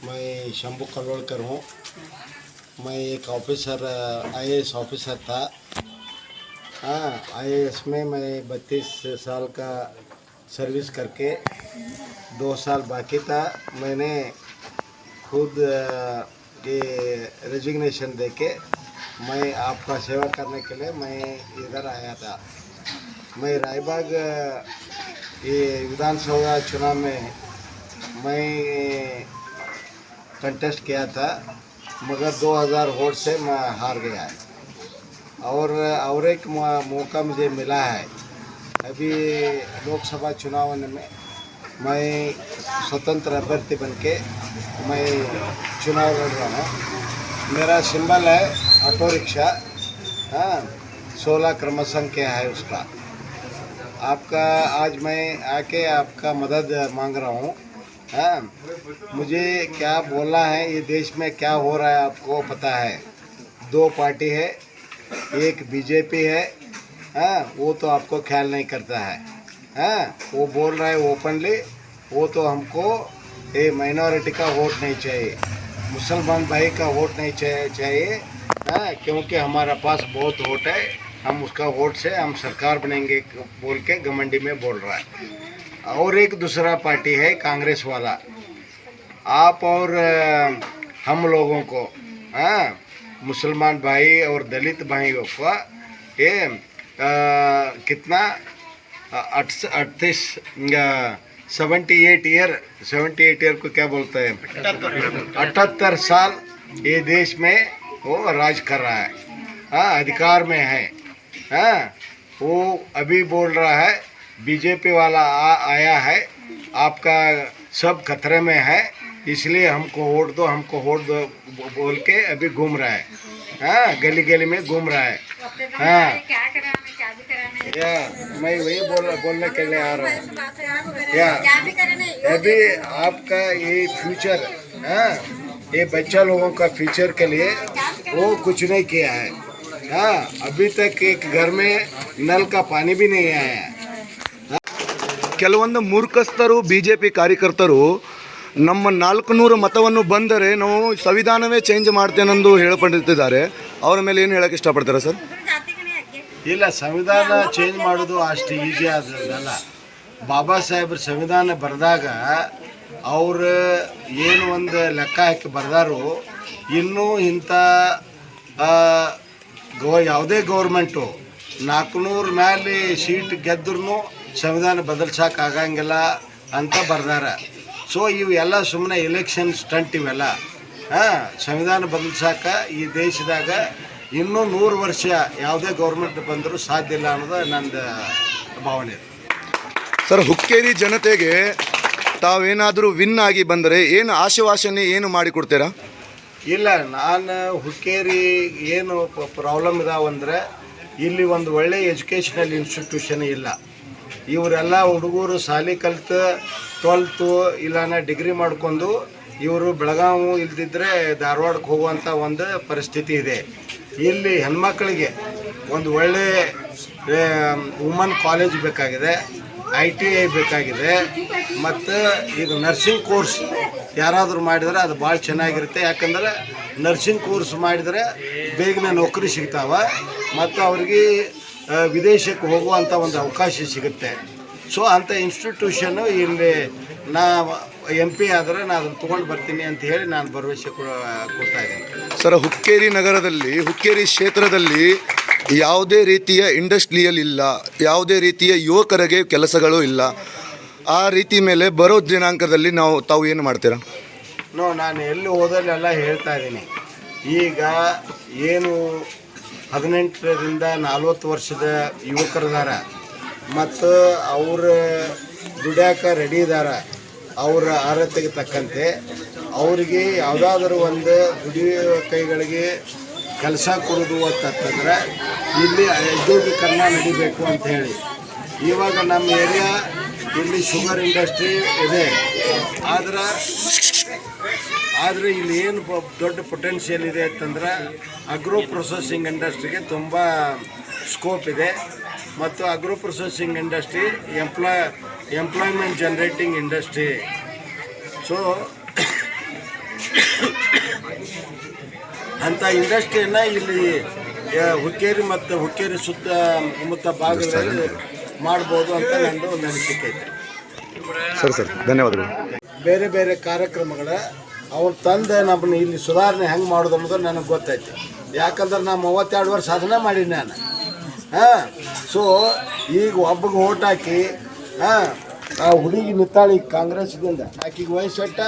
मैं शंभू कलवलकर हूँ। मैं एक ऑफिसर आईएएस ऑफिसर था। आईएएस में मैं 32 साल का सर्विस करके 2 साल बाकी था। मैंने खुद ये रेजिग्नेशन देके मैं आपका सेवा करने के लिए मैं इधर आया था। मैं रायबाग ये विधानसभा चुनाव में मैं कंटेस्ट किया था, मगर 2000 वोट से मैं हार गया और एक मौका मुझे मिला है। अभी लोकसभा चुनाव में मैं स्वतंत्र अभ्यर्थी बनके मैं चुनाव लड़ रहा हूँ। मेरा सिंबल है ऑटो रिक्शा। 16 क्रम संख्या है उसका। आपका आज मैं आके आपका मदद मांग रहा हूँ। मुझे क्या बोलना है, ये देश में क्या हो रहा है आपको पता है। 2 पार्टी है, एक बीजेपी है। वो तो आपको ख्याल नहीं करता है। वो बोल रहा है ओपनली, वो तो हमको ये माइनॉरिटी का वोट नहीं चाहिए, मुसलमान भाई का वोट नहीं चाहिए। क्योंकि हमारा पास बहुत वोट है, हम उसका वोट से हम सरकार बनेंगे बोल के घमंडी में बोल रहा है। और एक दूसरा पार्टी है कांग्रेस वाला। आप और हम लोगों को मुसलमान भाई और दलित भाइयों को ये कितना 78 ईयर को क्या बोलते हैं, 78 साल ये देश में वो राज कर रहा है। अधिकार में है। वो अभी बोल रहा है बीजेपी वाला आया है, आपका सब खतरे में है, इसलिए हमको वोट दो, हमको वोट दो बोल के अभी घूम रहा है। गली गली में घूम रहा है। मैं वही बोलने के लिए आ रहा हूँ। अभी आपका ये फ्यूचर, ये बच्चा लोगों का फ्यूचर के लिए वो कुछ नहीं किया है। अभी तक एक घर में नल का पानी भी नहीं आया है। ಕೆಲವೊಂದು ಮೂರ್ಖಸ್ಥರು ಬಿಜೆಪಿ ಕಾರ್ಯಕರ್ತರು ನಮ್ಮ 400 ಮತವನ್ನು ಬಂದರೆ ನಾವು ಸಂವಿಧಾನವೇ ಚೇಂಜ್ ಮಾಡ್ತೇನೆಂದು ಹೇಳಿಕೊಂಡಿದ್ದಾರೆ. ಅವರ ಮೇಲೆ ಏನು ಹೇಳಕ್ಕೆ ಇಷ್ಟಪಡ್ತೀರಾ ಸರ್? ಇಲ್ಲ, ಸಂವಿಧಾನ ಚೇಂಜ್ ಮಾಡೋದು ಅಷ್ಟು ಈಜಿ ಆದಲ್ಲ. ಬಾಬಾ ಸಾಹೇಬ್ರ ಸಂವಿಧಾನ ಬರೆದಾಗ ಅವರು ಏನು ಒಂದು ಲೆಕ್ಕ ಹಾಕಿ ಬರೆದಾರು, ಇನ್ನೂ ಇಂಥ ಯಾವುದೇ ಗೌರ್ಮೆಂಟು 400 ಮೇಲೆ ಸೀಟ್ ಗೆದ್ರೂ ಸಂವಿಧಾನ ಬದಲ್ಸೋಕ್ಕಾಗಂಗಿಲ್ಲ ಅಂತ ಬರ್ದಾರ. ಸೊ ಇವೆಲ್ಲ ಸುಮ್ಮನೆ ಎಲೆಕ್ಷನ್ ಸ್ಟಂಟ್ ಇವೆಲ್ಲ. ಸಂವಿಧಾನ ಬದಲ್ಸೋಕೆ ಈ ದೇಶದಾಗ ಇನ್ನೂ 100 ವರ್ಷ ಯಾವುದೇ ಗೌರ್ಮೆಂಟ್ ಬಂದರೂ ಸಾಧ್ಯ ಇಲ್ಲ ಅನ್ನೋದು ನಂದು ಭಾವನೆ. ಸರ್, ಹುಕ್ಕೇರಿ ಜನತೆಗೆ ತಾವೇನಾದರೂ ವಿನ್ ಆಗಿ ಬಂದರೆ ಏನು ಆಶ್ವಾಸನೆ ಏನು ಮಾಡಿಕೊಡ್ತೀರಾ? ಇಲ್ಲ, ನಾನು ಹುಕ್ಕೇರಿ ಏನು ಪ್ರಾಬ್ಲಮ್ ಇದಾವಂದರೆ ಇಲ್ಲಿ ಒಂದು ಒಳ್ಳೆ ಎಜುಕೇಷನಲ್ ಇನ್ಸ್ಟಿಟ್ಯೂಷನ್ ಇಲ್ಲ. ಇವರೆಲ್ಲ ಹುಡುಗರು ಶಾಲೆ ಕಲಿತು 12th ಇಲ್ಲಾನ ಡಿಗ್ರಿ ಮಾಡ್ಕೊಂಡು ಇವರು ಬೆಳಗಾವಿ ಇಲ್ದಿದ್ರೆ ಧಾರವಾಡಕ್ಕೆ ಹೋಗುವಂಥ ಒಂದು ಪರಿಸ್ಥಿತಿ ಇದೆ. ಇಲ್ಲಿ ಹೆಣ್ಮಕ್ಳಿಗೆ ಒಂದು ಒಳ್ಳೆ ವುಮನ್ ಕಾಲೇಜ್ ಬೇಕಾಗಿದೆ, ITI ಬೇಕಾಗಿದೆ, ಮತ್ತು ಈಗ ನರ್ಸಿಂಗ್ ಕೋರ್ಸ್ ಯಾರಾದರೂ ಮಾಡಿದರೆ ಅದು ಭಾಳ ಚೆನ್ನಾಗಿರುತ್ತೆ. ಯಾಕಂದರೆ ನರ್ಸಿಂಗ್ ಕೋರ್ಸ್ ಮಾಡಿದರೆ ಬೇಗನೆ ನೌಕರಿ ಸಿಗ್ತಾವೆ ಮತ್ತು ಅವ್ರಿಗೆ ವಿದೇಶಕ್ಕೆ ಹೋಗುವಂಥ ಒಂದು ಅವಕಾಶ ಸಿಗುತ್ತೆ. ಸೊ ಅಂಥ ಇನ್ಸ್ಟಿಟ್ಯೂಷನ್ನು ಇಲ್ಲಿ ನಾ MP ಆದರೆ ನಾನು ಅದನ್ನು ತೊಗೊಂಡು ಬರ್ತೀನಿ ಅಂತ ಹೇಳಿ ನಾನು ಭರವಸೆ ಕೊಡ್ತಾ ಇದ್ದೀನಿ. ಸರ್, ಹುಕ್ಕೇರಿ ನಗರದಲ್ಲಿ, ಹುಕ್ಕೇರಿ ಕ್ಷೇತ್ರದಲ್ಲಿ ಯಾವುದೇ ರೀತಿಯ ಇಂಡಸ್ಟ್ರಿಯಲ್ ಇಲ್ಲ, ಯಾವುದೇ ರೀತಿಯ ಯುವಕರಿಗೆ ಕೆಲಸಗಳು ಇಲ್ಲ. ಆ ರೀತಿ ಮೇಲೆ ಬರೋ ದಿನಾಂಕದಲ್ಲಿ ತಾವು ಏನು ಮಾಡ್ತೀರಾ? ನಾನು ಎಲ್ಲಿ ಹೋದಲ್ಲೆಲ್ಲ ಹೇಳ್ತಾ ಇದ್ದೀನಿ. ಈಗ ಏನು 18ರಿಂದ 40 ವರ್ಷದ ಯುವಕರಿದಾರ ಮತ್ತು ಅವರು ದುಡ್ಯಾಕೆ ರೆಡಿ ಇದ್ದಾರೆ. ಅವರ ಅರ್ಹತೆಗೆ ತಕ್ಕಂತೆ ಅವರಿಗೆ ಯಾವುದಾದ್ರೂ ಒಂದು ದುಡಿಯುವ ಕೈಗಳಿಗೆ ಕೆಲಸ ಕೊಡೋದು ಅಂತಂದ್ರೆ ಇಲ್ಲಿ ಔದ್ಯೋಗೀಕರಣ ನಡಿಬೇಕು ಅಂತ ಹೇಳಿ. ಇವಾಗ ನಮ್ಮ ಏರಿಯಾ ಇಲ್ಲಿ ಶುಗರ್ ಇಂಡಸ್ಟ್ರಿ ಇದೆ, ಆದರೆ ಇಲ್ಲಿ ಏನು ದೊಡ್ಡ ಪೊಟೆನ್ಷಿಯಲ್ ಇದೆ ಅಂತಂದ್ರೆ ಅಗ್ರೋ ಪ್ರೊಸೆಸಿಂಗ್ ಇಂಡಸ್ಟ್ರಿಗೆ ತುಂಬ ಸ್ಕೋಪ್ ಇದೆ. ಮತ್ತು agro processing industry employment generating industry. So ಅಂಥ ಇಂಡಸ್ಟ್ರಿಯನ್ನು ಇಲ್ಲಿ ಹುಕ್ಕೇರಿ ಮತ್ತು ಹುಕ್ಕೇರಿ ಸುತ್ತಮುತ್ತ ಭಾಗಗಳಲ್ಲಿ ಮಾಡ್ಬೋದು ಅಂತ ನಂದು ಒಂದು ಅನಿಸಿಕೆ ಐತೆ. ಸರ್ ಧನ್ಯವಾದಗಳು. ಬೇರೆ ಬೇರೆ ಕಾರ್ಯಕ್ರಮಗಳ ಅವ್ರು ತಂದು ನಮ್ಮನ್ನ ಇಲ್ಲಿ ಸುಧಾರಣೆ ಹೆಂಗೆ ಮಾಡೋದು ಅನ್ನೋದು ನನಗೆ ಗೊತ್ತೈತಿ. ಯಾಕಂದ್ರೆ ನಾನು 32 ವರ್ಷ ಸಾಧನೆ ಮಾಡೀನಿ ನಾನು. ಸೊ ಈಗ ಒಬ್ಬಗೆ ಓಟ್ ಹಾಕಿ ಆ ಹುಡುಗಿ ನಿತ್ತಾಳಿ ಕಾಂಗ್ರೆಸ್ದಿಂದ ಆಕಿಗೆ ವಯಸ್ಸಟ್ಟ